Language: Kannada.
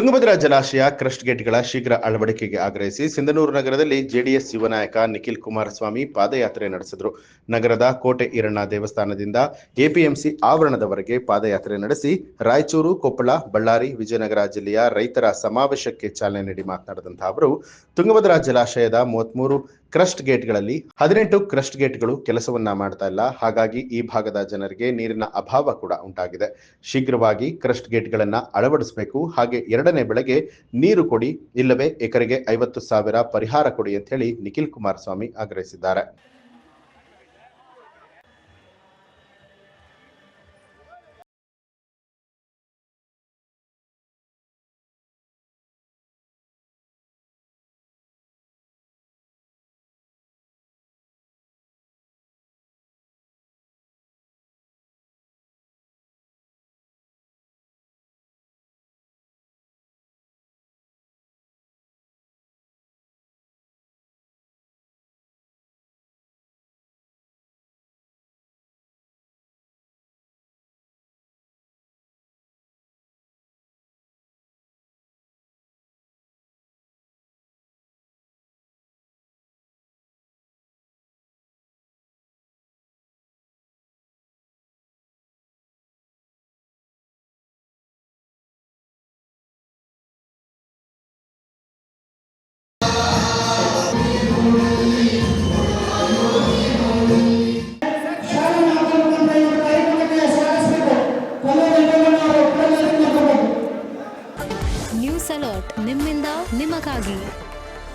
ತುಂಗಭದ್ರಾ ಜಲಾಶಯ ಕ್ರಸ್ಟ್ ಗೇಟ್ಗಳ ಶೀಘ್ರ ಅಳವಡಿಕೆಗೆ ಆಗ್ರಹಿಸಿ ಸಿಂಧನೂರು ನಗರದಲ್ಲಿ ಜೆಡಿಎಸ್ ಯುವ ನಾಯಕ ನಿಖಿಲ್ ಕುಮಾರಸ್ವಾಮಿ ಪಾದಯಾತ್ರೆ ನಡೆಸಿದರು. ನಗರದ ಕೋಟೆ ಈರಣ್ಣ ದೇವಸ್ಥಾನದಿಂದ ಎಪಿಎಂಸಿ ಆವರಣದವರೆಗೆ ಪಾದಯಾತ್ರೆ ನಡೆಸಿ ರಾಯಚೂರು, ಕೊಪ್ಪಳ, ಬಳ್ಳಾರಿ, ವಿಜಯನಗರ ಜಿಲ್ಲೆಯ ರೈತರ ಸಮಾವೇಶಕ್ಕೆ ಚಾಲನೆ ನೀಡಿ ಮಾತನಾಡಿದಂತಹ ಅವರು, ತುಂಗಭದ್ರಾ ಜಲಾಶಯದ 33 ಕ್ರಸ್ಟ್ ಗೇಟ್ಗಳಲ್ಲಿ 18 ಕ್ರಸ್ಟ್ ಗೇಟ್ಗಳು ಕೆಲಸವನ್ನ ಮಾಡ್ತಾ ಇಲ್ಲ. ಹಾಗಾಗಿ ಈ ಭಾಗದ ಜನರಿಗೆ ನೀರಿನ ಅಭಾವ ಕೂಡ ಉಂಟಾಗಿದೆ. ಶೀಘ್ರವಾಗಿ ಕ್ರಸ್ಟ್ ಗೇಟ್ಗಳನ್ನ ಅಳವಡಿಸಬೇಕು. ಹಾಗೆ 2ನೇ ಬೆಳೆಗೆ ನೀರು ಕೊಡಿ, ಇಲ್ಲವೇ ಎಕರೆಗೆ 50,000 ಪರಿಹಾರ ಕೊಡಿ ಅಂತ ಹೇಳಿ ನಿಖಿಲ್ ಕುಮಾರಸ್ವಾಮಿ ಆಗ್ರಹಿಸಿದ್ದಾರೆ.